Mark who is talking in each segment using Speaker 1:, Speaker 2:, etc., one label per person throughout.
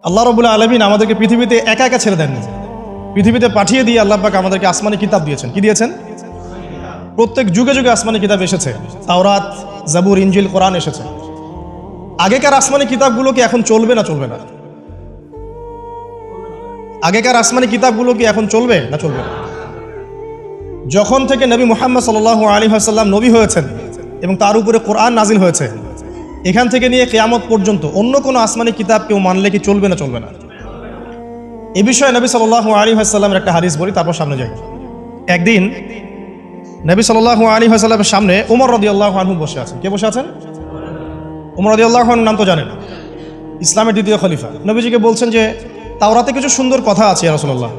Speaker 1: আল্লাহ রাব্বুল আলামিন আমাদেরকে পৃথিবীতে একা একা ছেড়ে দেননি। পৃথিবীতে পাঠিয়ে দিয়ে আল্লাহ পাক আমাদেরকে আসমানি কিতাব দিয়েছেন। কি দিয়েছেন? প্রত্যেক যুগে যুগে আসমানি কিতাব এসেছে। তাওরাত, জাবুর, ইনজিল, কোরআন এসেছে। আগেকার আসমানি কিতাবগুলো কি এখন চলবে না চলবে না? আগেকার আসমানি কিতাবগুলো কি এখন চলবে না চলবে না? যখন থেকে নবী মুহাম্মদ সাল্লাল্লাহু আলাইহি ওয়াসাল্লাম নবী হয়েছেন এবং তার উপরে কোরআন নাজিল হয়েছে, এখান থেকে নিয়ে কিয়ামত পর্যন্ত অন্য কোনো আসমানি কিতাব কেউ মানলে কি চলবে না চলবে না? এ বিষয়ে নবী সাল্লাল্লাহু আলাইহি ওয়াসাল্লামের একটা হাদিস বলি, তারপর সামনে যাই। একদিন নবী সাল্লাল্লাহু আলাইহি ওয়াসাল্লামের সামনে ওমর রাদিয়াল্লাহু আনহু বসে আছেন। কে বসে আছেন? ওমর রাদিয়াল্লাহু আনহুর নাম তো জানেন, ইসলামের দ্বিতীয় খলিফা। নবীজিকে বলছেন যে তাওরাতে কিছু সুন্দর কথা আছে ইয়া রাসূলুল্লাহ।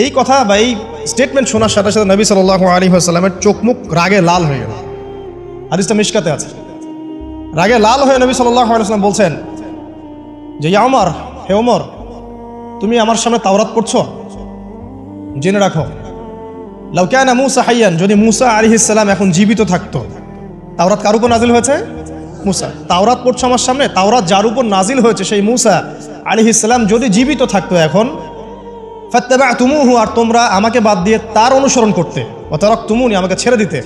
Speaker 1: এই কথা বা এই স্টেটমেন্ট শোনার সাথে সাথে নবী সাল্লাল্লাহু আলাইহি ওয়াসাল্লামের চোখ মুখ রাগে লাল হয়ে গেল। হাদিসটা মিশকাতে আছে। রাগে লাল হয়ে নবী সাল্লাল্লাহু আলাইহি ওয়াসাল্লাম বলছেন যে ইয়া ওমর, হে ওমর, তুমি আমার সামনে তাওরাত পড়ছো? জেনে রাখো, লাউ কানা মূসা হাইয়ান, যদি মূসা আলাইহিস সালাম এখন জীবিত থাকতো। তাওরাত কার উপর নাজিল হয়েছে? মূসা। তাওরাত পড়ছো আমার সামনে, তাওরাত যার উপর নাজিল হয়েছে সেই মূসা আলাইহিস সালাম যদি জীবিত থাকতো এখন, ফাত্তাবা'তুমুহু, আর তোমরা আমাকে বাদ দিয়ে তার অনুসরণ করতে, ওয়া তারাকতুমুনি, আমাকে ছেড়ে দিতে,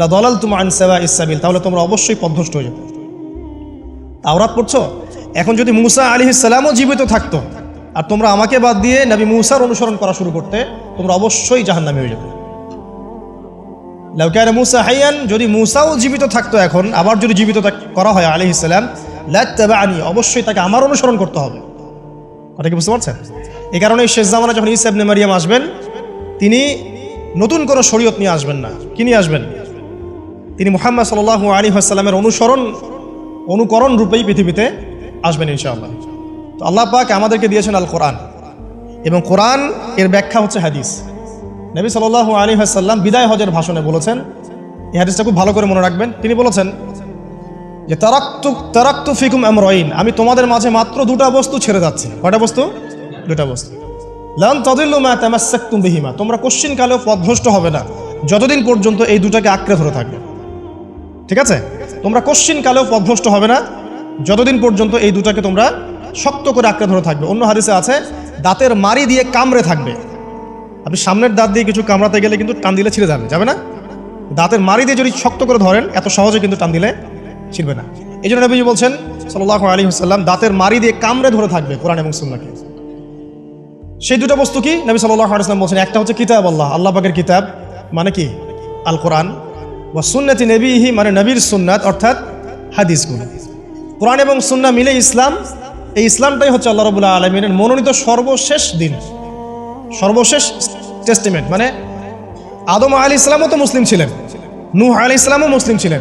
Speaker 1: লা দালালতুম আন সাওয়াইস সাবিল, তাহলে তোমরা অবশ্যই পথভ্রষ্ট হয়ে যেতে। তাওরাত পড়ছো, এখন যদি মূসা আলাইহিস সালামও জীবিত থাকতো আর তোমরা আমাকে বাদ দিয়ে নবী মূসার অনুসরণ করা শুরু করতে, তোমরা অবশ্যই জাহান্নামী হয়ে যেতে। লাউ কানা মূসা হাইয়ান, যদি মূসাও জীবিত থাকতো এখন, আবার যদি জীবিত করা হয় আলাইহিস সালাম, লাত্তাবা'নি, অবশ্যই তাকে আমার অনুসরণ করতে হবে। কথা কি বুঝতে পারছেন? এই কারণে শেষ জামানা যখন ঈসা ইবনে মারইয়াম আসবেন, তিনি নতুন কোনো শরীয়ত নিয়ে আসবেন না। কি নিয়ে আসবেন? তিনি মুহাম্মদ সাল্লাল্লাহু আলাইহি ওয়াসাল্লামের অনুকরণ রূপেই পৃথিবীতে আসবেন ইনশাআল্লাহ। তো আল্লাহ পাক আমাদেরকে দিয়েছেন আল কোরআন, এবং কোরআন এর ব্যাখ্যা হচ্ছে হাদিস। নবী সাল্লাল্লাহু আলাইহি ওয়াসাল্লাম বিদায় হজের ভাষণে বলেছেন, এই হাদিসটা খুব ভালো করে মনে রাখবেন। তিনি বলেছেন যে তারাকতু ফিকুম আমরাইন, আমি তোমাদের মাঝে মাত্র দুটা বস্তু ছেড়ে যাচ্ছি। কয়টা বস্তু? দুটা বস্তু। লান তাদিল্লু মা তামাসসাকতুম বিহিমা, তোমরা কোশ্চিন কালেও পথভ্রষ্ট হবে না যতদিন পর্যন্ত এই দুটাকে আঁকড়ে ধরে থাকবে। ঠিক আছে? তোমরা কোশ্চিন কালেও পথভ্রষ্ট হবে না যতদিন পর্যন্ত এই দুটাকে তোমরা শক্ত করে আঁকড়ে ধরে থাকবে। অন্য হাদিসে আছে দাঁতের মারি দিয়ে কামড়ে থাকবে। আপনি সামনের দাঁত দিয়ে কিছু কামড়াতে গেলে কিন্তু টান দিলে ছিঁড়ে যাবে না? দাঁতের মারি দিয়ে যদি শক্ত করে ধরেন, এত সহজে কিন্তু টান দিলে ছিঁড়বে না। এই জন্য নবীজি বলছেন সাল্লাল্লাহু আলাইহি ওয়াসাল্লাম, দাঁতের মারি দিয়ে কামড়ে ধরে থাকবে কোরআন এবং সুন্নাহকে। সেই দুটো বস্তু কি? নবী সাল্লাল্লাহু আলাইহি ওয়াসাল্লাম বলছেন, একটা হচ্ছে কিতাব আল্লাহ, আল্লাহ পাকের কিতাব মানে কি? আল কোরআন। ওয়া সুন্নতি নবীহি, মানে নবীর সুন্নাত, অর্থাৎ হাদিসগুলো। কোরআন এবং সুন্নাহ মিলে ইসলাম। এই ইসলামটাই হচ্ছে আল্লাহ রাব্বুল আলামিনের মনোনীত সর্বশেষ দিন, সর্বশেষ টেস্টিমেন্ট। মানে আদম আলাইহিস সালামও তো মুসলিম ছিলেন, নূহ আলাইহিস সালামও মুসলিম ছিলেন,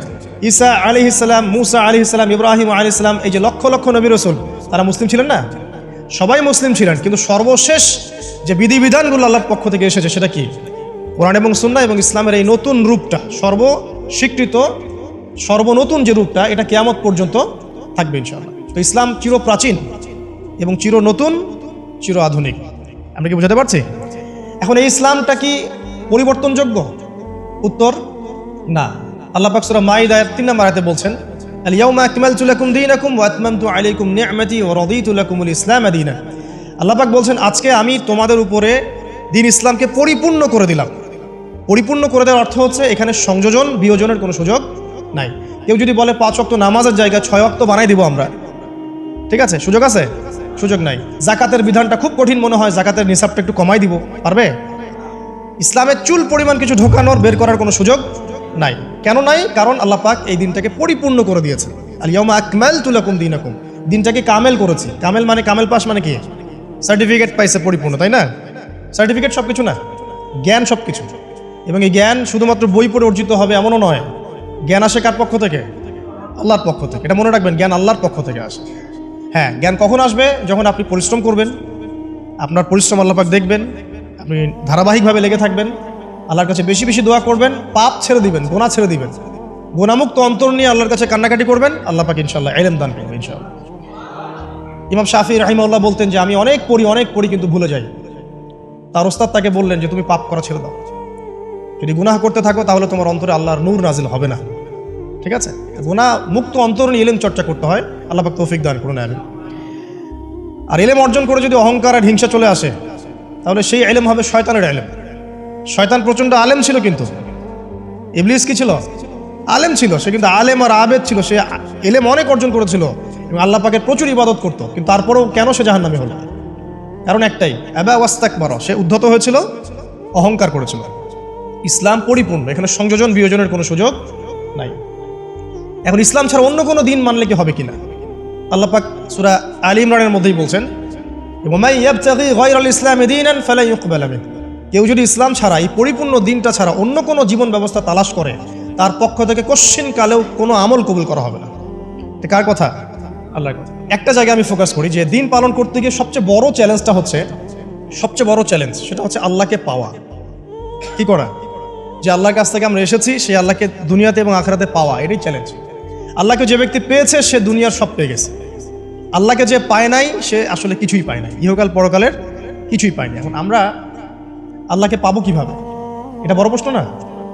Speaker 1: ঈসা আলাইহিস সালাম, মূসা আলাইহিস সালাম, ইব্রাহিম আলাইহিস সালাম, এই যে লক্ষ লক্ষ নবী রাসূল, তারা মুসলিম ছিলেন না? সবাই মুসলিম ছিলেন, কিন্তু সর্বশেষ যে বিধিবিধানগুলো আল্লাহর পক্ষ থেকে এসেছে সেটা কি? কোরআন এবং সুন্নাহ এবং ইসলামের এই নতুন রূপটা, সর্বস্বীকৃত সর্বনতুন যে রূপটা, এটা কিয়ামত পর্যন্ত থাকবে ইনশাআল্লাহ। তো ইসলাম চিরপ্রাচীন এবং চির নতুন, চির আধুনিক। আমরা কি বুঝাতে পারছি? এখন এই ইসলামটা কি পরিবর্তনযোগ্য? উত্তর না। আল্লাহ পাক সূরা মাইদা 3 নম্বর আয়াতে বলছেন, আল ইয়াউমা আকমালতু লাকুম দীনাকুম ওয়া আতমামতু আলাইকুম নি'মাতি ওয়া রাদিতু লাকুমুল ইসলাম দীনা। আল্লাহ পাক বলছেন, আজকে আমি তোমাদের উপরে দ্বীন ইসলামকে পরিপূর্ণ করে দিলাম। পরিপূর্ণ করে দেওয়ার অর্থ হচ্ছে এখানে সংযোজন বিয়োজনের কোনো সুযোগ নাই। কেউ যদি বলে 5 ওয়াক্ত নামাজের জায়গায় 6 ওয়াক্ত বানাই দিব আমরা, ঠিক আছে? সুযোগ আছে? সুযোগ নাই। জাকাতের বিধানটা খুব কঠিন মনে হয়, জাকাতের নিসাবটা একটু কমাই দিব, পারবে? ইসলামের চুল পরিমাণ কিছু ঢোকানোর, বের করার কোনো সুযোগ নাই। কেন নাই? কারণ আল্লাহ পাক এই দিনটাকে পরিপূর্ণ করে দিয়েছে। আল ইয়াউমা আকমালতু লাকুম দীনাকুম, দিনটাকে কামেল করেছি। কামেল মানে, কামেল পাস মানে কি? সার্টিফিকেট পাইছে পরিপূর্ণ, তাই না? সার্টিফিকেট সব কিছু না, জ্ঞান সব কিছু। এবং এই জ্ঞান শুধুমাত্র বই পড়ে অর্জিত হবে এমনও নয়। জ্ঞান আসে কার পক্ষ থেকে? আল্লাহর পক্ষ থেকে। এটা মনে রাখবেন, জ্ঞান আল্লাহর পক্ষ থেকে আসে। হ্যাঁ, জ্ঞান কখন আসবে? যখন আপনি পরিশ্রম করবেন, আপনার পরিশ্রম আল্লাহ পাক দেখবেন, আপনি ধারাবাহিকভাবে লেগে থাকবেন, আল্লাহর কাছে বেশি বেশি দোয়া করবেন, পাপ ছেড়ে দিবেন, গুনাহ ছেড়ে দিবেন, গুনাহমুক্ত অন্তর নিয়ে আল্লাহর কাছে কান্নাকাটি করবেন, আল্লাহ পাক ইনশাআল্লাহ ইলম দান করবেন ইনশাআল্লাহ। ইমাম শাফিঈ রাহিমাহুল্লাহ বলতেন যে আমি অনেক পড়ি কিন্তু ভুলে যাই। তার ওস্তাদ তাকে বললেন যে তুমি পাপ করা ছেড়ে দাও, যদি গুনাহ করতে থাকো তাহলে তোমার অন্তরে আল্লাহর নূর নাজিল হবে না। ঠিক আছে? গুনাহ মুক্ত অন্তর নিয়ে ইলম চর্চা করতে হয়। আল্লাহ পাক তৌফিক দান করুন, আমিন। আর ইলম অর্জন করে যদি অহংকার আর হিংসা চলে আসে, তাহলে সেই ইলম হবে শয়তানের ইলম। শয়তান প্রচণ্ড আলেম ছিল, কিন্তু ইবলিস কি ছিল? আলেম ছিল। সে কিন্তু আলেম আর আবেদ ছিল, সে ইলম অনেক অর্জন করেছিল এবং আল্লাহ পাকের প্রচুর ইবাদত করত, কিন্তু তারপরেও কেন সে জাহান্নামী হলো? কারণ একটাই, আবা ওয়াস্তাকবার, সে উদ্ধত হয়েছিল, অহংকার করেছিল। ইসলাম পরিপূর্ণ, এখানে সংযোজন বিয়োজনের কোনো সুযোগ নাই। এখন ইসলাম ছাড়া অন্য কোনো দিন মানলে কি হবে কিনা? আল্লাহ পাক সূরা আলী ইমরানের মধ্যেই বলছেন, ওয়ামাই ইয়াবতাগি গায়রাল ইসলামি দীনান ফালা ইউকবালা মিনহু, কেউ যদি ইসলাম ছাড়া, এই পরিপূর্ণ দিনটা ছাড়া অন্য কোনো জীবন ব্যবস্থা তালাশ করে, তার পক্ষ থেকে কোশ্চিন কালেও কোনো আমল কবুল করা হবে না। এটা কার কথা? আল্লাহর কথা। একটা জায়গায় আমি ফোকাস করি যে দিন পালন করতে গিয়ে সবচেয়ে বড় চ্যালেঞ্জটা হচ্ছে, সবচেয়ে বড় চ্যালেঞ্জ সেটা হচ্ছে আল্লাহকে পাওয়া। কি করা? যে আল্লাহর কাছ থেকে আমরা এসেছি, সেই আল্লাহকে দুনিয়াতে এবং আখিরাতে পাওয়া, এটাই চ্যালেঞ্জ। আল্লাহকে যে ব্যক্তি পেয়েছে সে দুনিয়ার সব পেয়ে গেছে। আল্লাহকে যে পায় নাই সে আসলে কিছুই পায় নাই, ইহকাল পরকালের কিছুই পায়নি। এখন আমরা আল্লাহকে পাবো কিভাবে? এটা বড় প্রশ্ন না?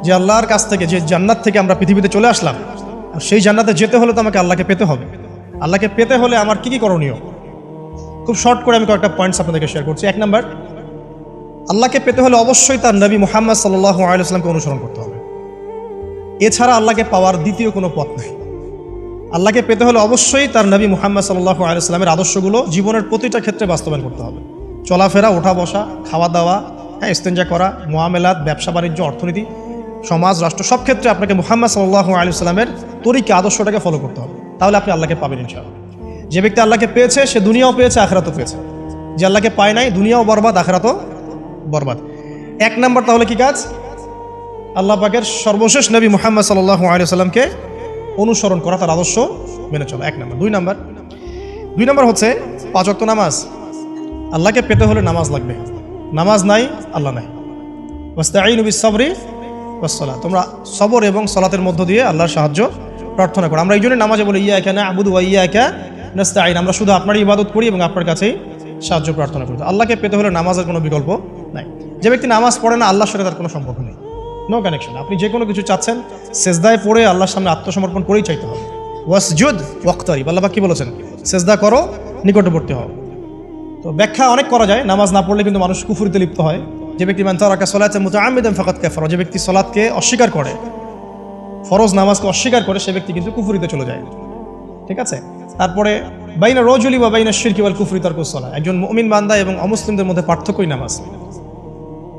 Speaker 1: যে আল্লাহর কাছ থেকে, যে জান্নাত থেকে আমরা পৃথিবীতে চলে আসলাম, আর সেই জান্নাতে যেতে হলে তো আমাকে আল্লাহকে পেতে হবে। আল্লাহকে পেতে হলে আমার কি কি করণীয়? খুব শর্ট করে আমি কয়েকটা পয়েন্টস আপনাদেরকে শেয়ার করছি। 1 নাম্বার, আল্লাহকে পেতে হলে অবশ্যই তার নবী মুহাম্মদ সাল্লাল্লাহু আলাইহি ওয়াসাল্লামকে অনুসরণ করতে হবে। এছাড়া আল্লাহকে পাওয়ার দ্বিতীয় কোনো পথ নেই। আল্লাহকে পেতে হলে অবশ্যই তার নবী মুহাম্মদ সাল্লাল্লাহু আলাইহি ওয়াসাল্লামের আদর্শগুলো জীবনের প্রতিটা ক্ষেত্রে বাস্তবায়ন করতে হবে। চলাফেরা, ওঠা বসা, খাওয়া দাওয়া, ইস্তেঞ্জা করা, মুআমালাত, ব্যবসা বাণিজ্য, অর্থনীতি, সমাজ, রাষ্ট্র, সব ক্ষেত্রে আপনাকে মুহাম্মদ সাল্লাল্লাহু আলাইহি ওয়াসাল্লামের তরিকা, আদর্শটাকে ফলো করতে হবে। তাহলে আপনি আল্লাহকে পাবেন ইনশাআল্লাহ। যে ব্যক্তি আল্লাহকে পেয়েছে সে দুনিয়াও পেয়েছে, আখিরাতও পেয়েছে। যে আল্লাহকে পায় নাই, দুনিয়াও বরবাদ, আখিরাতও বরবাদ। 1 নাম্বার তাহলে কি কাজ? আল্লাহ পাকের সর্বশেষ নবী মুহাম্মদ সাল্লাল্লাহু আলাইহি ওয়াসাল্লামকে অনুসরণ করা, তার আদর্শ মেনে চলা, 1 নাম্বার। 2 নাম্বার হচ্ছে 5 ওয়াক্ত নামাজ। আল্লাহকে পেতে হলে নামাজ লাগবে। নামাজ নাই, আল্লাহ নাই। ওয়াস্তাঈনু বিস-সাবরি ওয়াস-সালাহ, তোমরা সবর এবং সালাতের মধ্য দিয়ে আল্লাহর সাহায্য প্রার্থনা করো। আমরা এই জন্য নামাজে বলি ইয়্যাকা না'বুদু ওয়া ইয়্যাকা নাস্তাঈন, আমরা শুধু আপনারই ইবাদত করি এবং আপনার কাছেই সাহায্য প্রার্থনা করি। আল্লাহকে পেতে হলে নামাজের কোনো বিকল্প নাই। যে ব্যক্তি নামাজ পড়ে না, আল্লাহর সাথে তার কোনো সম্পর্ক নেই, নো কানেকশন। আপনি যে কোনো কিছু চাচ্ছেন, সেজদায় পড়ে আল্লাহর সামনে আত্মসমর্পণ করেই চাইতে হবে। ওয়াসজুদ ওয়াক্তারিব, আল্লাহ পাক কি বলেছেন? সেজদা করো, নিকটবর্তী হও। তো ব্যাখ্যা অনেক করা যায়। নামাজ না পড়লে কিন্তু মানুষ কুফরিতে লিপ্ত হয়। যে ব্যক্তি মান তারাকা সালাতা মুতাআম্মিদান ফাকাদ কাফারা, যে ব্যক্তি সালাতকে অস্বীকার করে, ফরজ নামাজকে অস্বীকার করে, সে ব্যক্তি কিন্তু কুফরিতে চলে যায়। ঠিক আছে? তারপরে বাইনা রাজুলি ওয়া বাইনা শিরকি ওয়াল কুফরি তারকুস সালাহ, একজন মুমিন বান্দা এবং অমুসলিমদের মধ্যে পার্থক্যই নামাজ।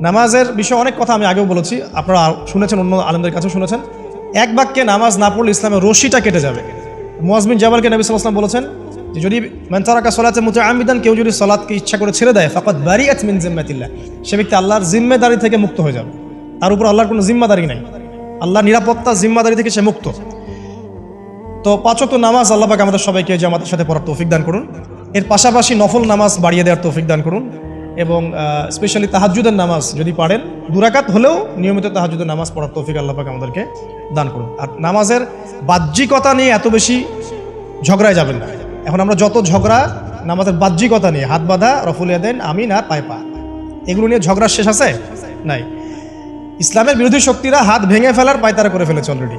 Speaker 1: নামাজের বিষয়ে অনেক কথা আমি আগেও বলেছি, আপনারা শুনেছেন, অন্য আলেমদের কাছেও শুনেছেন। এক বাক্যে নামাজ না পড়লে ইসলামের রশিটা কেটে যাবে। মুআয বিন জাবালকে নবী সাল্লাল্লাহু আলাইহি ওয়াসাল্লাম বলেছেন যে যদি মান তারাকা সালাতা মুতাআম্মিদান, কেউ যদি সালাতকে ইচ্ছা করে ছেড়ে দেয়, ফাকাদ বারিআত মিন জিম্মাতিল্লাহ, সে ব্যক্তি আল্লাহর জিম্মেদারি থেকে মুক্ত হয়ে যাবে। তার উপর আল্লাহর কোনো জিম্মাদারি নাই, আল্লাহর নিরাপত্তা, জিম্মাদারি থেকে সে মুক্ত। তো 5 ওয়াক্ত নামাজ আল্লাহ পাক আমাদের সবাইকে জামাতের সাথে পড়ার তৌফিক দান করুন। এর পাশাপাশি নফল নামাজ বাড়িয়ে দেওয়ার তৌফিক দান করুন, এবং স্পেশালি তাহাজ্জুদের নামাজ যদি পারেন, 2 রাকাত হলেও নিয়মিত তাহাজ্জুদের নামাজ পড়ার তৌফিক আল্লাহ পাক আমাদেরকে দান করুন। আর নামাজের বাহ্যিকতা নিয়ে এত বেশি ঝগড়ায় যাবেন না। এখন আমরা যত ঝগড়া নামাজের বাহ্যিকতা নিয়ে, হাত বাঁধা, রফুল ইয়াদাইন, আমিন আর পায়ে পা, এগুলো নিয়ে ঝগড়ার শেষ আছে? নাই। ইসলামের বিরোধী শক্তিরা হাত ভেঙে ফেলার পায়তারা করে ফেলেছে অলরেডি।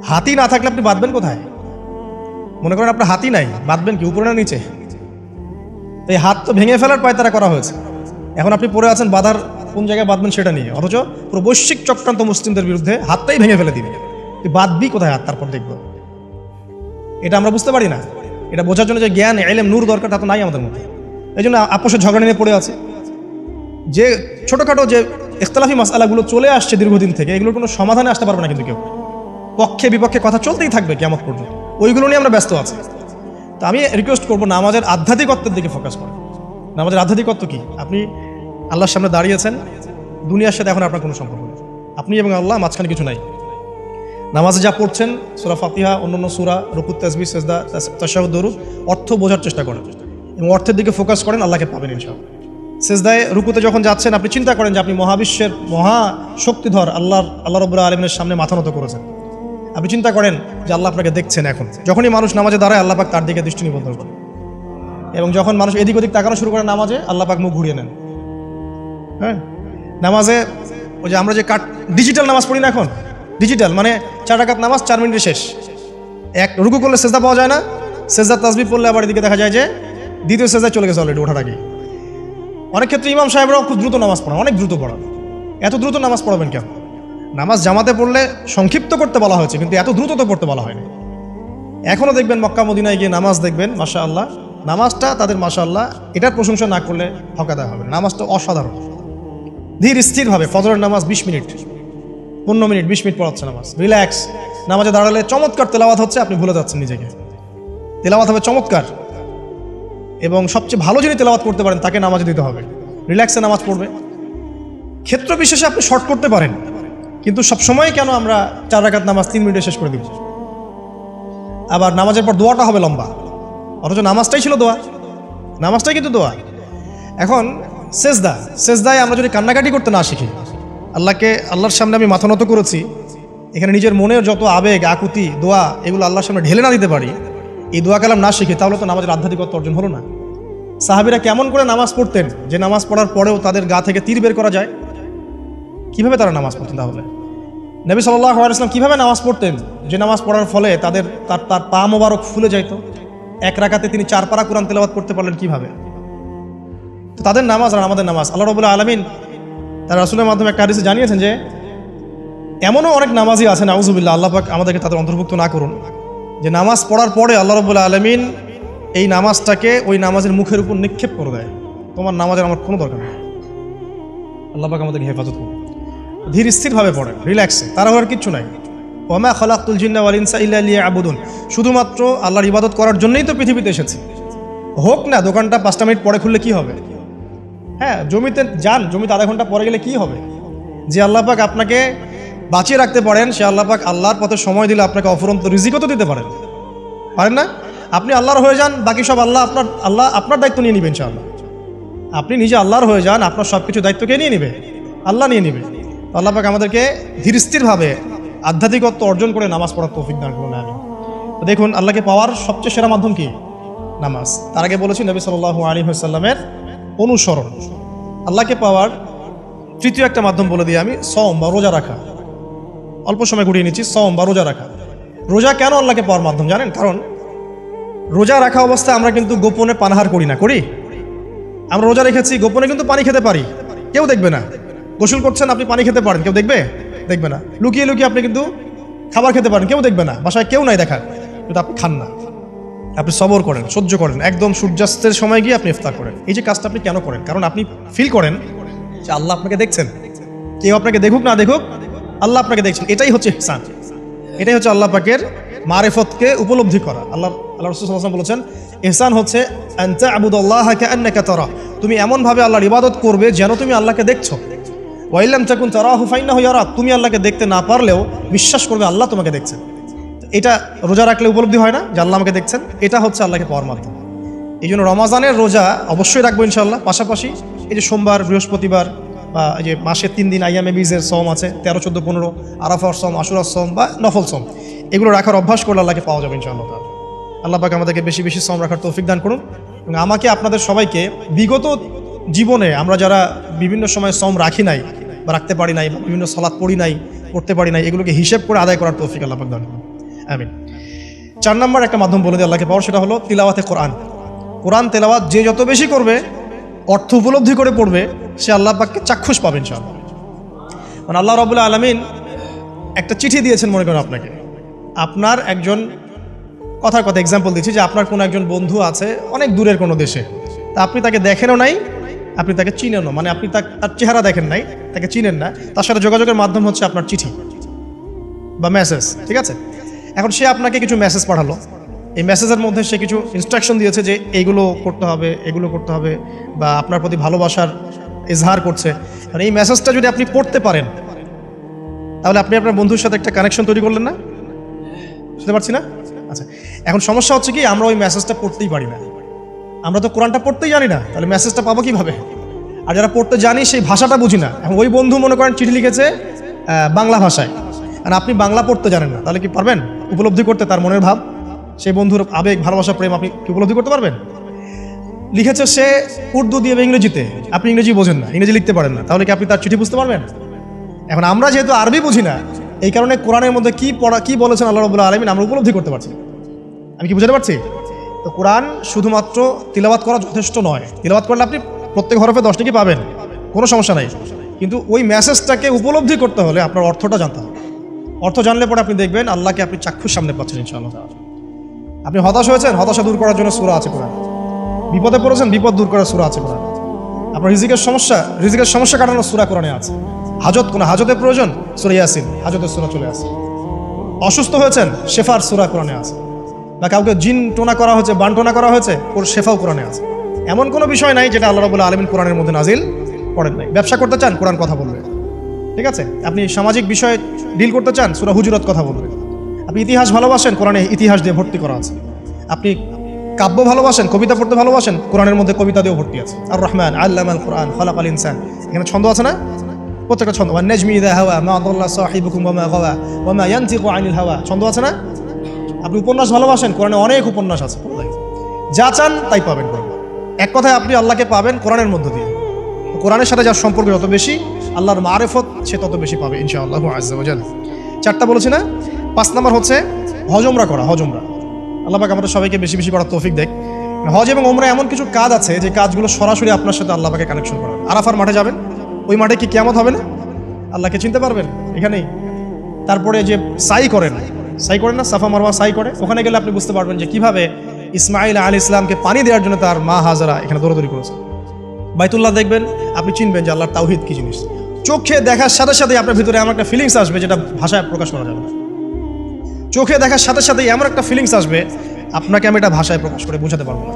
Speaker 1: হাতই না থাকলে আপনি বাঁধবেন কোথায়? মনে করেন আপনার হাতই নাই, বাঁধবেন কি উপরে না নিচে? এই হাত তো ভেঙে ফেলার পায়তারা করা হয়েছে। এখন আপনি পড়ে আছেন বাঁধার কোন জায়গায় বাঁধবেন সেটা নিয়ে, অথচ পুরো বৈশ্বিক চক্রান্ত মুসলিমদের বিরুদ্ধে হাতটাই ভেঙে ফেলে দিবে। তুই বাঁধবি কোথায় হাত? তারপর দেখবো। এটা আমরা বুঝতে পারি না। এটা বোঝার জন্য যে জ্ঞান, ইলম, নূর দরকার, তা তো নাই আমাদের মধ্যে। এই জন্য আপোষের ঝগড়া নিয়ে পড়ে আছে। যে ছোটোখাটো যে ইখতিলাফি মাসআলাগুলো চলে আসছে দীর্ঘদিন থেকে, এগুলোর কোনো সমাধানে আসতে পারবে না কিন্তু কেউ। পক্ষে বিপক্ষে কথা চলতেই থাকবে কিয়ামত পর্যন্ত, ওইগুলো নিয়ে আমরা ব্যস্ত আছি। তো আমি রিকোয়েস্ট করবো নামাজের আধ্যাত্মিকত্বের দিকে ফোকাস করেন। নামাজের আধ্যাত্মিকত্ব কি? আপনি আল্লাহর সামনে দাঁড়িয়েছেন, দুনিয়ার সাথে এখন আপনার কোনো সম্পর্ক নেই, আপনি এবং আল্লাহ, মাঝখানে কিছু নাই। নামাজে যা পড়ছেন, সূরা ফাতিহা, অন্যান্য সূরা, রুকু, তাসবিহ, সিজদা, তাশাহুদ, দরুদ, অর্থ বোঝার চেষ্টা করেন এবং অর্থের দিকে ফোকাস করেন, আল্লাহকে পাবেন ইনশাআল্লাহ। সিজদায়, রুকুতে যখন যাচ্ছেন, আপনি চিন্তা করেন যে আপনি মহাবিশ্বের মহা শক্তিধর আল্লাহ রাব্বুল আলামিনের সামনে মাথা নত করেছেন। আপনি চিন্তা করেন যে আল্লাহ আপনাকে দেখছেন। এখন যখনই মানুষ নামাজে দাঁড়ায়, আল্লাহ পাক তার দিকে দৃষ্টি নিবদ্ধ করেন, এবং যখন মানুষ এদিক ওদিক তাকানো শুরু করে নামাজে, আল্লাহ পাক মুখ ঘুরিয়ে নেন। হ্যাঁ, নামাজে ওই যে আমরা যে ডিজিটাল নামাজ পড়ি না, এখন ডিজিটাল মানে 4 রাকাত নামাজ 4 মিনিটে শেষ। এক রুকু করলে সেজদা পাওয়া যায় না, সেজদার তাসবিহ পড়লে আবার এদিকে দেখা যায় যে দ্বিতীয় সেজদায় চলে গেছে অলরেডি ওঠার আগে। অনেক ক্ষেত্রে ইমাম সাহেবরাও খুব দ্রুত নামাজ পড়ান, অনেক দ্রুত পড়ান। এত দ্রুত নামাজ পড়াবেন কেন? নামাজ জামাতে পড়লে সংক্ষিপ্ত করতে বলা হয়েছে, কিন্তু এত দ্রুত তো পড়তে বলা হয়নি। এখনও দেখবেন মক্কা মদিনায় গিয়ে নামাজ দেখবেন, মাশাআল্লাহ, নামাজটা তাদের মাশাআল্লাহ এটার প্রশংসা না করলে হকা দেওয়া হবে। নামাজটা অসাধারণ, ধীর স্থিরভাবে ফজরের নামাজ 20 মিনিট 15 মিনিট 20 মিনিট পড়াচ্ছে নামাজ, রিল্যাক্স। নামাজে দাঁড়ালে চমৎকার তেলাওয়াত হচ্ছে, আপনি ভুলে যাচ্ছেন নিজেকে। তেলাওয়াত হবে চমৎকার, এবং সবচেয়ে ভালো যিনি তেলাওয়াত করতে পারেন তাকে নামাজে দিতে হবে। রিল্যাক্সে নামাজ পড়বে। ক্ষেত্র বিশেষে আপনি শর্ট করতে পারেন, কিন্তু সবসময় কেন আমরা 4 রাকাত নামাজ 3 মিনিটে শেষ করে দিব? আবার নামাজের পর দোয়াটা হবে লম্বা, অথচ নামাজটাই ছিল দোয়া, নামাজটাই কিন্তু দোয়া। এখন সেজদায় আমরা যদি কান্নাকাটি করতে না শিখি, আল্লাহর সামনে আমি মাথা নত করেছি, এখানে নিজের মনের যত আবেগ আকুতি দোয়া এগুলো আল্লাহর সামনে ঢেলে না দিতে পারি, এই দোয়া কালাম না শিখি, তাহলে তো নামাজের আধ্যাত্মিকত্ব অর্জন হলো না। সাহাবীরা কেমন করে নামাজ পড়তেন যে নামাজ পড়ার পরেও তাদের গা থেকে তীর বের করা যায়? কিভাবে তারা নামাজ পড়তেন? তাহলে নবী সাল্লাল্লাহু আলাইহি ওয়াসাল্লাম কিভাবে নামাজ পড়তেন যে নামাজ পড়ার ফলে তার পা মোবারক ফুলে যাইত? এক রাকাতে তিনি 4 পারা কোরআন তেলাওয়াত করতে পারলেন কিভাবে? তো তাদের নামাজ আর আমাদের নামাজ, আল্লাহ রাব্বুল আলামিন তার রাসূলের মাধ্যমে একটা হাদিসে জানিয়েছেন যে এমনও অনেক নামাজি আছে, নাউযুবিল্লাহ, আল্লাহ পাক আমাদেরকে তাদের অন্তর্ভুক্ত না করুন, যে নামাজ পড়ার পরে আল্লাহ রাব্বুল আলামিন এই নামাজটাকে ওই নামাজের মুখের উপর নিক্ষেপ করে দেয়, তোমার নামাজের আমার কোনো দরকার নেই। আল্লাহ পাক আমাদেরকে হেফাজত করুন। ধীর স্থিরভাবে পড়েন, রিল্যাক্সে, তারা হওয়ার কিচ্ছু নাই। ওয়া মা খালাকতুল জিন্না ওয়াল ইনসা ইল্লা লিয়াবুদুন, শুধুমাত্র আল্লাহর ইবাদত করার জন্যই তো পৃথিবীতে এসেছি। হোক না দোকানটা 5টা মিনিট পরে খুললে কি হবে? হ্যাঁ, জমিতে যান, জমিতে আধা ঘন্টা পরে গেলে কি হবে? যে আল্লাহ পাক আপনাকে বাঁচিয়ে রাখতে পারেন, সে আল্লাহ পাক আল্লাহর পথে সময় দিলে আপনাকে অফুরন্ত রিজিকও তো দিতে পারেন না? আপনি আল্লাহর হয়ে যান, বাকি সব আল্লাহ আপনার দায়িত্ব নিয়ে নেবেন ইনশাআল্লাহ। আপনি নিজে আল্লাহর হয়ে যান, আপনার সব কিছু দায়িত্ব কে নিয়ে নেবে? আল্লাহ নিয়ে নেবে। আল্লাহ পাক আমাদেরকে ধীর স্থিরভাবে আধ্যাত্মিকত্ব অর্জন করে নামাজ পড়ার তৌফিক দান করুন। আমি দেখুন, আল্লাহকে পাওয়ার সবচেয়ে সেরা মাধ্যম কি? নামাজ। তার আগে বলেছি নবী সাল্লাল্লাহু আলাইহি ওয়াসাল্লামের অনুসরণ। আল্লাহকে পাওয়ার তৃতীয় একটা মাধ্যম বলে দিই আমি, সওম বা রোজা রাখা। অল্প সময় ঘুরিয়ে নিচ্ছি, সওম বা রোজা রাখা। রোজা কেন আল্লাহকে পাওয়ার মাধ্যম জানেন? কারণ রোজা রাখা অবস্থায় আমরা কিন্তু গোপনে পানাহার করি না, করি? আমরা রোজা রেখেছি, গোপনে কিন্তু পানি খেতে পারি, কেউ দেখবে না। গোসল করছেন, আপনি পানি খেতে পারেন, কেউ দেখবে না। লুকিয়ে লুকিয়ে আপনি কিন্তু খাবার খেতে পারেন, কেউ দেখবে না, বাসায় কেউ নাই দেখার, কিন্তু আপনি খান না। আপনি সবর করেন, সহ্য করেন, একদম সূর্যাস্তের সময় গিয়ে আপনি ইফতার করেন। এই যে কাজটা আপনি কেন করেন? কারণ আপনি ফিল করেন যে আল্লাহ আপনাকে দেখছেন। কেউ আপনাকে দেখুক না দেখুক, আল্লাহ আপনাকে দেখছেন। এটাই হচ্ছে ইহসান, এটাই হচ্ছে আল্লাহ পাকের মারিফতকে উপলব্ধি করা। আল্লাহ রাসূল সাল্লাল্লাহু আলাইহি ওয়াসাল্লাম বলেছেন, ইহসান হচ্ছে আন তা'বুদাল্লাহা কাআন্নাকা তারা, তুমি এমনভাবে আল্লাহর ইবাদত করবে যেন তুমি আল্লাহকে দেখছো। ওয়া ইল্লাম তাকুন তারাহু ফাইন্নাহু ইয়ারাক, তুমি আল্লাহকে দেখতে না পারলেও বিশ্বাস করবে আল্লাহ তোমাকে দেখছেন। এটা রোজা রাখলে উপলব্ধি হয় না যে আল্লাহ আমাকে দেখছেন? এটা হচ্ছে আল্লাহকে পাওয়ার মাধ্যম। এই জন্য রমাজানের রোজা অবশ্যই রাখবো ইনশাআল্লাহ। পাশাপাশি এই যে সোমবার, বৃহস্পতিবার বা এই যে মাসে 3 দিন আইয়ামে বীজের সওম আছে, 13, 14, 15, আরাফার সওম, আশুরার সওম বা নফল সওম, এগুলো রাখার অভ্যাস করলে আল্লাহকে পাওয়া যাবে ইনশাআল্লাহ। আল্লাহ পাক আমাদেরকে বেশি বেশি সওম রাখার তৌফিক দান করুন। এবং আমাকে আপনাদের সবাইকে বিগত জীবনে আমরা যারা বিভিন্ন সময় সওম রাখি নাই বা রাখতে পারি নাই, বিভিন্ন সালাত পড়তে পারি নাই, এগুলোকে হিসেব করে আদায় করার তৌফিক আল্লাহ পাক দান করুন। আমিন। 4 নম্বর একটা মাধ্যম বলে দিই আল্লাহকে পাওয়ার, সেটা হলো তিলাওয়াতে কোরআন। কোরআন তেলাওয়াত যে যত বেশি করবে, অর্থ উপলব্ধি করে পড়বে, সে আল্লাহ পাককে চাক্ষুষ পাবে ইনশাআল্লাহ। মানে আল্লাহ রাব্বুল আলামিন একটা চিঠি দিয়েছেন, মনে করেন আপনাকে, আপনার একজন কথার কথা এক্সাম্পল দিচ্ছি, যে আপনার কোনো একজন বন্ধু আছে অনেক দূরের কোনো দেশে, তা আপনি তাকে দেখেনও নাই, আপনি তাকে চিনেনও, মানে আপনি তার চেহারা দেখেন নাই, তাকে চিনেন না, তার সাথে যোগাযোগের মাধ্যম হচ্ছে আপনার চিঠি বা মেসেজ, ঠিক আছে? এখন সে আপনাকে কিছু মেসেজ পাঠালো, এই মেসেজের মধ্যে সে কিছু ইনস্ট্রাকশন দিয়েছে যে এইগুলো করতে হবে, এগুলো করতে হবে, বা আপনার প্রতি ভালোবাসার ইজহার করছে। আর এই মেসেজটা যদি আপনি পড়তে পারেন, তাহলে আপনি আপনার বন্ধুর সাথে একটা কানেকশন তৈরি করলেন না? বুঝতে পারছি না? আচ্ছা, এখন সমস্যা হচ্ছে কি, আমরা ওই মেসেজটা পড়তেই পারি না। আমরা তো কোরআনটা পড়তেই জানি না, তাহলে মেসেজটা পাবো কিভাবে? আর যারা পড়তে জানি সেই ভাষাটা বুঝি না। এখন ওই বন্ধু মনে করেন চিঠি লিখেছে বাংলা ভাষায়, আর আপনি বাংলা পড়তে জানেন না, তাহলে কি পারবেন উপলব্ধি করতে তার মনের ভাব, সেই বন্ধুর আবেগ, ভালোবাসা, প্রেম আপনি কি উপলব্ধি করতে পারবেন? লিখেছে সে উর্দু দিয়ে বা ইংরেজিতে, আপনি ইংরেজি বোঝেন না, ইংরেজি লিখতে পারেন না, তাহলে কি আপনি তার চিঠি বুঝতে পারবেন? এখন আমরা যেহেতু আরবি বুঝি না, এই কারণে কোরআনের মধ্যে কি বলেছেন আল্লাহ রাব্বুল আলামিন আমরা উপলব্ধি করতে পারছি। আমি কি বুঝতে পারছি? তো কোরআন শুধুমাত্র তিলাওয়াত করা যথেষ্ট নয়। তিলাওয়াত করলে আপনি প্রত্যেক হরফে 10 নেকি পাবেন, কোনো সমস্যা নাই, কিন্তু ওই মেসেজটাকে উপলব্ধি করতে হলে আপনার অর্থটা জানতে হবে। অর্থ জানলে পরে আপনি দেখবেন আল্লাহকে আপনি চাক্ষুর সামনে পাচ্ছেন ইনশাআল্লাহ। আপনি হতাশ হয়েছেন, হতাশা দূর করার জন্য সূরা আছে কোরআন। বিপদে পড়েছেন, বিপদ দূর করার সূরা আছে কোরআন। আপনার রিজিকের সমস্যা কাটানোর সূরা কোরআনে আছে। কোনো হাজতের প্রয়োজন, সূরা ইয়াসিন, হাজতের সূরা চলে আসে। অসুস্থ হয়েছেন, শেফার সূরা কোরআনে আছে। বা কাউকে জিন টোনা করা হয়েছে, বান টোনা করা হয়েছে, ওর শেফাও কোরআনে আছে। এমন কোনো বিষয় নাই যেটা আল্লাহ রাব্বুল আলামিন কোরআনের মধ্যে নাজিল করেন নাই। ব্যবসা করতে চান, কোরআন কথা বলবে, ঠিক আছে? আপনি সামাজিক বিষয়ে ডিল করতে চান, সূরা হুজুরাত কথা বলবে। আপনি ইতিহাস ভালোবাসেন, কোরআনে ইতিহাস দিয়ে ভর্তি করা আছে। আপনি কাব্য ভালোবাসেন, কবিতা পড়তে ভালোবাসেন, কোরআনের মধ্যে কবিতা দিয়েও ভর্তি আছে। আর রহমান আল্লামাল কোরআন খালাকাল ইনসান, এখানে ছন্দ আছে না? প্রত্যেকটা ছন্দ। ওয়ান নাজমি ইযা হাওয়া মা দাল্লা সাহিবুকুম ওয়া মা গাওয়া ওয়া মা ইয়ানতিকু আনিল হাওয়া, ছন্দ আছে না? আপনি উপন্যাস ভালোবাসেন, কোরআনে অনেক উপন্যাস আছে। যা চান তাই পাবেন। এক কথায় আপনি আল্লাহকে পাবেন কোরআনের মধ্য দিয়ে। কোরআনের সাথে যার সম্পর্ক যত বেশি, আল্লাহর মারিফত সে তত বেশি পাবে ইনশাআল্লাহ আযজা ওয়া জাল। 4টা বলেছি না? 5 নাম্বার হচ্ছে হজ ওমরা করা। হজ ওমরা আল্লাহ পাক আমাদের সবাইকে বেশি বেশি করার তৌফিক দেয়। হজ এবং ওমরা এমন কিছু কাজ আছে যে কাজগুলো সরাসরি আপনার সাথে আল্লাহ পাকে কানেকশন করা। আরাফার মাঠে যাবেন, ওই মাঠে কি কিয়ামত হবে না? আল্লাহকে চিনতে পারবেন এখানেই। তারপরে যে সাই করেন না, সাফা মারওয়া সাই করে, ওখানে গেলে আপনি বুঝতে পারবেন যে কিভাবে ইসমাইল আলাইহিস সালামকে পানি দেওয়ার জন্য তার মা হাজারা এখানে দৌড়াদৌড়ি করেছে। বাইতুল্লাহ দেখবেন, আপনি চিনবেন যে আল্লাহর তাওহীদ কি জিনিস। চোখে দেখার সাথে সাথে আপনার ভিতরে এমন একটা ফিলিংস আসবে যেটা ভাষায় প্রকাশ করা যাবে না। চোখে দেখার সাথে সাথে এমন একটা ফিলিংস আসবে, আপনাকে আমি এটা ভাষায় প্রকাশ করে বোঝাতে পারবো না।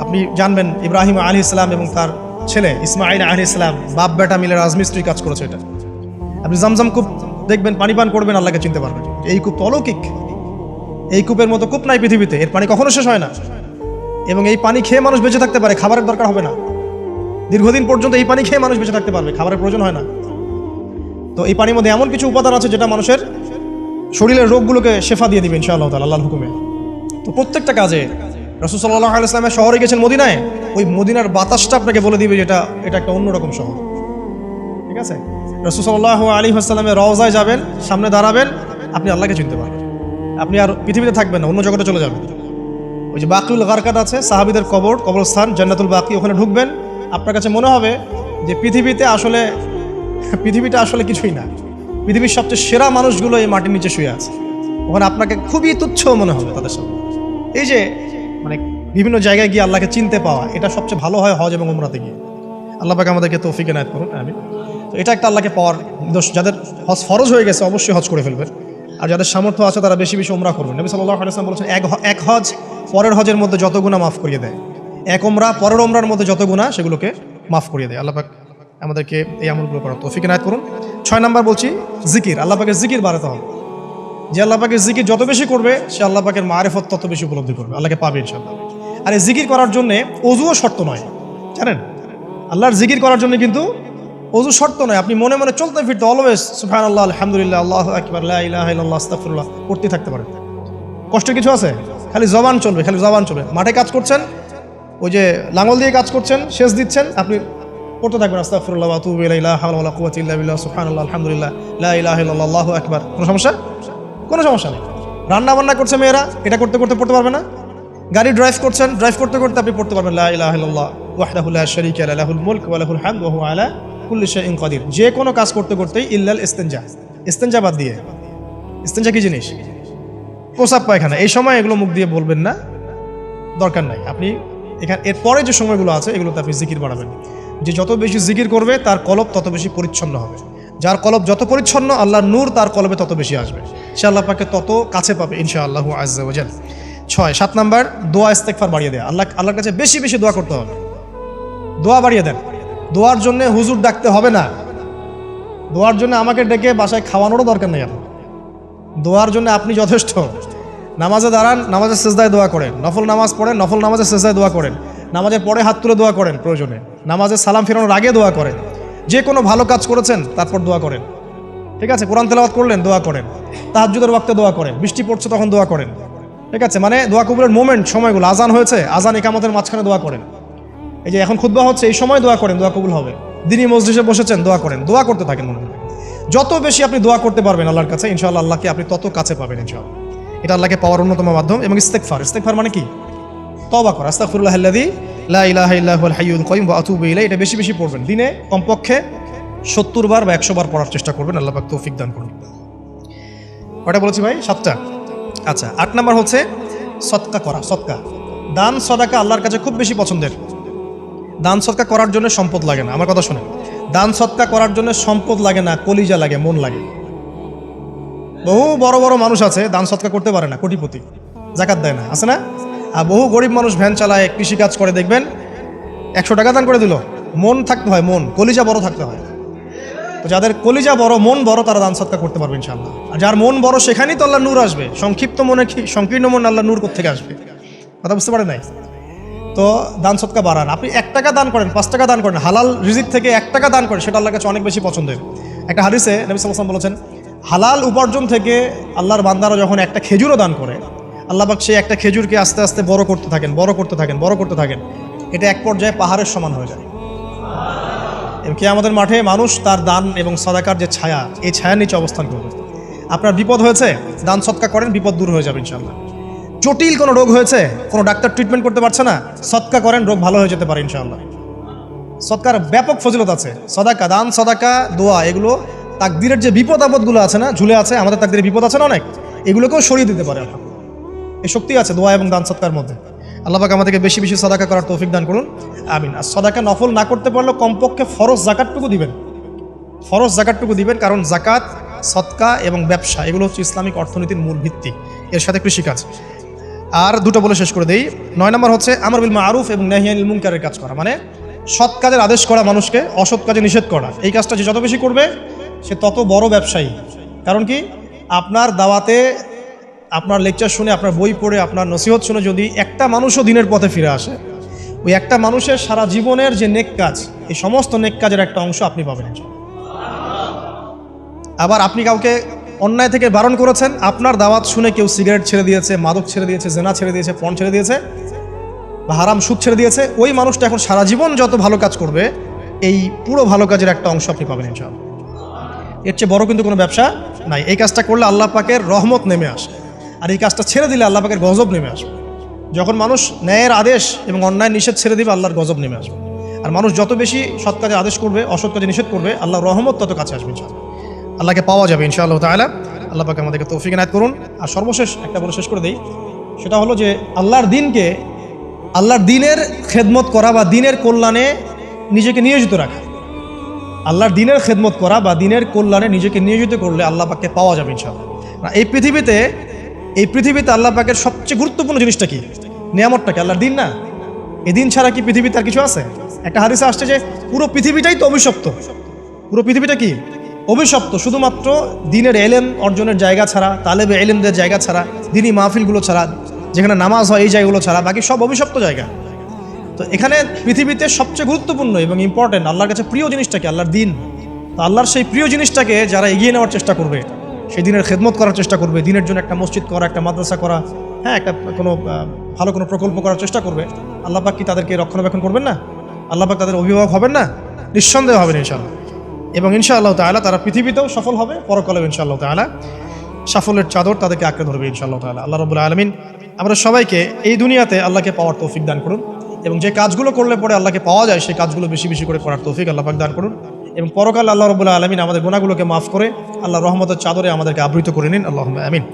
Speaker 1: আপনি জানবেন ইব্রাহিম আলাইহিস সালাম এবং তার ছেলে ইসমাইল আলাইহিস সালাম বাপ বেটা মিলে রাজমিস্ত্রি কাজ করেছে। এটা আপনি জামজাম কূপ দেখবেন, পানি পান করবেন, আল্লাহকে চিনতে পারবেন। এই কূপ তো অলৌকিক, এই কূপের মতো কূপ নাই পৃথিবীতে, এর পানি কখনো শেষ হয় না। এবং এই পানি খেয়ে মানুষ বেঁচে থাকতে পারে, খাবারের দরকার হবে না। দীর্ঘদিন পর্যন্ত এই পানি খেয়ে মানুষ বেঁচে থাকতে পারবে, খাবারের প্রয়োজন হয় না। তো এই পানির মধ্যে এমন কিছু উপাদান আছে যেটা মানুষের শরীরের রোগগুলোকে শেফা দিয়ে দিবে ইনশাআল্লাহ তাআলা আল্লাহর হুকুমে। তো প্রত্যেকটা কাজে রাসূল সাল্লাল্লাহু আলাইহি ওয়াসাল্লাম শহরে গেছেন মদিনায়, ওই মদিনার বাতাসটা আপনাকে বলে দিবে যেটা এটা একটা অন্যরকম শহর, ঠিক আছে? রাসূল সাল্লাল্লাহু আলাইহি ওয়াসাল্লামের রওজায় যাবেন, সামনে দাঁড়াবেন, আপনি আল্লাহকে চিনতে পারবেন। আপনি আর পৃথিবীতে থাকবেন না, অন্য জগতে চলে যাবেন। ওই যে বাকিউল গারকাত আছে, সাহাবীদের কবরস্থান জান্নাতুল বাকি, ওখানে ঢুকবেন, আপনার কাছে মনে হবে যে পৃথিবীটা আসলে কিছুই না। পৃথিবীর সবচেয়ে সেরা মানুষগুলো এই মাটির নিচে শুয়ে আছে, ওখানে আপনাকে খুবই তুচ্ছ মনে হবে তাদের সাথে। এই যে মানে বিভিন্ন জায়গায় গিয়ে আল্লাহকে চিনতে পাওয়া, এটা সবচেয়ে ভালো হয় হজ এবং উমরাতে গিয়ে। আল্লাহ পাক আমাদেরকে তৌফিক এনায়েত করুন, আমিন। তো এটা একটা আল্লাহকে পাওয়ার নিদর্শন। যাদের হজ ফরজ হয়ে গেছে অবশ্যই হজ করে ফেলবেন, আর যাদের সামর্থ্য আছে তারা বেশি বেশি উমরা করবেন। নবী সাল্লাল্লাহু আলাইহি ওয়াসাল্লাম বলেছেন, এক হজ পরের হজের মধ্যে যত গুনাহ মাফ করিয়ে দেয়, এক উমরা পরের উমরার মধ্যে যত গুনাহ সেগুলোকে মাফ করিয়ে দেয়। আল্লাহ পাক আমাদেরকে এই আমলগুলো করার তৌফিক এনায়েত করুন। 6 নাম্বার বলছি জিকির। আল্লাহ পাকের জিকির বাড়াতে হবে। যে আল্লাহ পাকের জিকির যত বেশি করবে, সে আল্লাহ পাকের মারিফত তত বেশি উপলব্ধি করবে, আল্লাহকে পাবে ইনশাআল্লাহ। আর এই জিকির করার জন্য ওযুও শর্ত নয়, জানেন? আল্লাহর জিকির করার জন্য কিন্তু ওযু শর্ত নয়। আপনি মনে মনে চলতে ফিরতে অলওয়েজ সুবহানাল্লাহ, আলহামদুলিল্লাহ, আল্লাহু আকবার, লা ইলাহা ইল্লাল্লাহ, আস্তাগফিরুল্লাহ পড়তে থাকতে পারেন। কষ্টের কিছু আছে? খালি জবান চলবে, খালি জবান চলবে। মাঠে কাজ করছেন, ওই যে লাঙল দিয়ে কাজ করছেন, সেচ দিচ্ছেন, আপনি পড়তে থাকবেন আস্তাগফিরুল্লাহ ওয়া আতুবু ইলাইহি, লা হাওলা ওয়ালা কুওয়াতা ইল্লা বিল্লাহ, সুবহানাল্লাহ, আলহামদুলিল্লাহ, লা ইলাহা ইল্লাল্লাহ, আল্লাহু আকবার। কোনো সমস্যা? কোনো সমস্যা নেই। রান্না বান্না করছে মেয়েরা, এটা করতে করতে পড়তে পারবে না? গাড়ি ড্রাইভ করছেন, ড্রাইভ করতে করতে আপনি পড়তে পারবেন লা ইলাহা ইল্লাল্লাহ ওয়াহদাহু লা শারীকা লাহু, লাহুল মুলক ওয়া লাহুল হামদু ওয়া হুয়া আলা কুল্লি শাইইন কাদির। যে কোনো কাজ করতে করতেই ইল্লাল ইস্তিনজা, ইস্তিনজা বাদ দিয়ে। ইস্তিনজা কি জিনিস? প্রসাব পায়খানা। এই সময় এগুলো মুখ দিয়ে বলবেন না, দরকার নাই। আপনি এখানে এরপরে যে সময়গুলো আছে এগুলোতে আপনি জিকির বাড়াবেন। যে যত বেশি জিকির করবে তার কলব তত বেশি পরিচ্ছন্ন হবে। যার কলব যত পরিচ্ছন্ন, আল্লাহর নূর তার কলবে তত বেশি আসবে, সে আল্লাহ পাকে তত কাছে পাবে ইনশাআল্লাহু আযজা ওয়া জাল। 7 নাম্বার দোয়া ইস্তেগফার বাড়িয়ে দেয়। আল্লাহর কাছে বেশি বেশি দোয়া করতে হবে। দোয়া বাড়িয়ে দেন। দোয়ার জন্য হুজুর ডাকতে হবে না, দোয়ার জন্য আমাকে ডেকে বাসায় খাওয়ানোরও দরকার নেই। আপনার দোয়ার জন্য আপনি যথেষ্ট। নামাজে দাঁড়ান, নামাজের সেজদায় দোয়া করেন, নফল নামাজ পড়েন, নফল নামাজের সেজদায় দোয়া করেন, নামাজের পরে হাত তুলে দোয়া করেন, প্রয়োজনে নামাজে সালাম ফেরানোর আগে দোয়া করেন, যে কোনো ভালো কাজ করেছেন তারপর দোয়া করেন, ঠিক আছে? কোরআন তেলাওয়াত করলেন, দোয়া করেন, তাহাজ্জুদের ওয়াক্তে দোয়া করেন, বৃষ্টি পড়ছে তখন দোয়া করেন, ঠিক আছে? মানে দোয়া কবুলের মোমেন্ট, সময়গুলো, আজান হয়েছে, আজান ইকামতের মাঝখানে দোয়া করেন, এই যে এখন খুতবা হচ্ছে এই সময় দোয়া করেন, দোয়া কবুল হবে। দিনই মসজিদে বসেছেন, দোয়া করেন, দোয়া করতে থাকেন মনে মনে। যত বেশি আপনি দোয়া করতে পারবেন আল্লাহর কাছে, ইনশাআল্লাহ আল্লাহকে আপনি তত কাছে পাবেন ইনশাআল্লাহ। এটা আল্লাহকে পাওয়ার অন্যতম মাধ্যম। এবং ইস্তেগফার মানে কি? তওবা করা, আস্তাগফিরুল্লাহাল্লাযী লা ইলাহা ইল্লা হুয়াল হাইয়ুল কাইয়ুম ওয়া আতুবু ইলাইহি, এটা বেশি বেশি পড়বেন। দিনে কমপক্ষে 70 বার বা 100 বার পড়ার চেষ্টা করবেন। আল্লাহ পাক তৌফিক দান করুন। কয়টা বলেছি ভাই? 7টা। আচ্ছা, 8 নাম্বার হচ্ছে সদকা করা। সদকা, দান সদাকা আল্লাহর কাছে খুব বেশি পছন্দের। দান সদকা করার জন্য সম্পদ লাগে না, আমার কথা শুনে। দান সদকা করার জন্য সম্পদ লাগে না, কলিজা লাগে, মন লাগে। বহু বড় বড় মানুষ আছে দান সদকা করতে পারে না, কোটিপতি, জাকাত দেয় না, আছে না? আর বহু গরিব মানুষ ভ্যান চালায়, কৃষিকাজ করে, দেখবেন 100 টাকা দান করে দিল। মন থাকতে হয়, মন, কলিজা বড় থাকতে হয়। তো যাদের কলিজা বড়, মন বড়, তারা দান সদকা করতে পারবে ইনশাআল্লাহ। আর যার মন বড়, সেখানেই তো আল্লাহ নূর আসবে। সংক্ষিপ্ত মনে, সংকীর্ণ মন, আল্লাহ নূর কোত্থেকে আসবে? কথা বুঝতে পারেন নাই? তো দান সদকা বাড়ান। আপনি 1 টাকা দান করেন, 5 টাকা দান করেন, হালাল রিজিক থেকে 1 টাকা দান করেন, সেটা আল্লাহর কাছে অনেক বেশি পছন্দের। একটা হাদিসে নবী সাল্লাল্লাহু আলাইহি ওয়াসাল্লাম বলেছেন, হালাল উপার্জন থেকে আল্লাহর বান্দারা যখন একটা খেজুরও দান করে, আল্লাহ পাক সেই একটা খেজুরকে আস্তে আস্তে বড় করতে থাকেন, বড় করতে থাকেন, বড় করতে থাকেন। এটা এক পর্যায়ে পাহাড়ের সমান হয়ে যায়। এবং কিয়ামতের মাঠে মানুষ তার দান এবং সদাকার যে ছায়া, এই ছায়ার নিচে অবস্থান করবে। আপনার বিপদ হয়েছে, দান সদকা করেন, বিপদ দূর হয়ে যাবে ইনশাআল্লাহ। জটিল কোনো রোগ হয়েছে, কোনো ডাক্তার ট্রিটমেন্ট করতে পারছে না, সদকা করেন, রোগ ভালো হয়ে যেতে পারে ইনশাআল্লাহ। সদকার ব্যাপক ফজিলত আছে। সদাকা, দান সদাকা, দোয়া, এগুলো তাকদিরের যে বিপদ আপদগুলো আছে না, ঝুলে আছে, আমাদের তাকদিরে বিপদ আছে না অনেক, এগুলোকেও সরিয়ে দিতে পারে। এই শক্তি আছে দোয়া এবং দান সদকার মধ্যে। আল্লাহ পাক আমাদেরকে বেশি বেশি সদাকা করার তৌফিক দান করুন, আমিন। আর সদাকা নফল না করতে পারলেও কমপক্ষে ফরজ জাকাতটুকু দিবেন, ফরজ জাকাতটুকু দিবেন। কারণ জাকাত, সদকা এবং ব্যবসা, এগুলো হচ্ছে ইসলামিক অর্থনীতির মূল ভিত্তি, এর সাথে কৃষিকাজ। আর দুটো বলে শেষ করে দেই। 9 নম্বর হচ্ছে আমর বিল মারুফ এবং নাহি আনিল মুনকারের কাজ করা, মানে সৎ কাজের আদেশ করা, মানুষকে অসৎ কাজে নিষেধ করা। এই কাজটা যে যত বেশি করবে, সে তত বড় ব্যবসায়ী। কারণ কি, আপনার দাওয়াতে, আপনার লেকচার শুনে, আপনার বই পড়ে, আপনার নসিহত শুনে যদি একটা মানুষও দিনের পথে ফিরে আসে, ওই একটা মানুষের সারা জীবনের যে নেক কাজ, এই সমস্ত নেক কাজের একটা অংশ আপনি পাবেন। আবার আপনি কাউকে অন্যায় থেকে বারণ করেছেন, আপনার দাওয়াত শুনে কেউ সিগারেট ছেড়ে দিয়েছে, মাদক ছেড়ে দিয়েছে, জেনা ছেড়ে দিয়েছে, পণ ছেড়ে দিয়েছে, বা হারাম সুদ ছেড়ে দিয়েছে, ওই মানুষটা এখন সারা জীবন যত ভালো কাজ করবে, এই পুরো ভালো কাজের একটা অংশ আপনি পাবেন ইনশাআল্লাহ। এর চেয়ে বড় কিন্তু কোনো ব্যবসা নাই। এই কাজটা করলে আল্লাহ পাকের রহমত নেমে আসে, আর এই কাজটা ছেড়ে দিলে আল্লাহ পাকের গজব নেমে আসবে। যখন মানুষ ন্যায়ের আদেশ এবং অন্যায় নিষেধ ছেড়ে দিবে, আল্লাহর গজব নেমে আসবে। আর মানুষ যত বেশি সৎ কাজে আদেশ করবে, অসৎ কাজে নিষেধ করবে, আল্লাহর রহমত তত কাছে আসবে ইনশাআল্লাহ। আল্লাহকে পাওয়া যাবে ইনশাআল্লাহ তাআলা। আল্লাহ পাক আমাদেরকে তৌফিক এনায়েত করুন। আর সর্বশেষ একটা বলে শেষ করে দেই, সেটা হলো যে আল্লাহর দিনকে, আল্লাহর দিনের খেদমত করা বা দিনের কল্যাণে নিজেকে নিয়োজিত রাখা। আল্লাহর দিনের খেদমত করা বা দিনের কল্যাণে নিজেকে নিয়োজিত করলে আল্লাহ পাককে পাওয়া যাবে ইনশাআল্লাহ। এই পৃথিবীতে আল্লাহ পাকের সবচেয়ে গুরুত্বপূর্ণ জিনিসটা কি? নিয়ামতটা কি? আল্লাহর দিন না? এই দিন ছাড়া কি পৃথিবীতে আর কিছু আছে? একটা হাদিসে আসছে যে পুরো পৃথিবীটাই তো অভিশপ্ত। পুরো পৃথিবীটা কি? অভিশপ্ত। শুধুমাত্র দিনের এলেম অর্জনের জায়গা ছাড়া, তালেবে এলেমদের জায়গা ছাড়া, দিনী মাহফিলগুলো ছাড়া, যেখানে নামাজ হয়, এই জায়গাগুলো ছাড়া বাকি সব অভিশপ্ত জায়গা। তো এখানে পৃথিবীতে সবচেয়ে গুরুত্বপূর্ণ এবং ইম্পর্টেন্ট, আল্লাহর কাছে প্রিয় জিনিসটা কি? আল্লাহর দিন। তো আল্লাহর সেই প্রিয় জিনিসটাকে যারা এগিয়ে নেওয়ার চেষ্টা করবে, সেই দিনের খেদমত করার চেষ্টা করবে, দিনের জন্য একটা মসজিদ করা, একটা মাদ্রাসা করা, হ্যাঁ, একটা কোনো ভালো কোনো প্রকল্প করার চেষ্টা করবে, আল্লাহ পাক কি তাদেরকে রক্ষণাবেক্ষণ করবেন না? আল্লাহ পাক তাদের অভিভাবক হবেন না? নিঃসন্দেহে হবেন ইনশাআল্লাহ। এবং ইনশাআল্লাহ তাআলা তারা পৃথিবীতেও সফল হবে, পরকালেও ইনশাআল্লাহ তাআলা সাফল্যের চাদর তাদেরকে আঁকড়ে ধরবে ইনশাআল্লাহ তাআলা। আল্লাহ রাব্বুল আলামিন আমরা সবাইকে এই দুনিয়াতে আল্লাহকে পাওয়ার তৌফিক দান করুন, এবং যে কাজগুলো করলে পরে আল্লাহকে পাওয়া যায়, সেই কাজগুলো বেশি বেশি করে করার তৌফিক আল্লাহ পাক দান করুন। এবং পরকাল আল্লাহ রাব্বুল আলামিন আমাদের গুনাহগুলোকে মাফ করে আল্লাহর রহমতের চাদরে আমাদেরকে আবৃত করে নিন। আল্লাহুম্মা আমিন।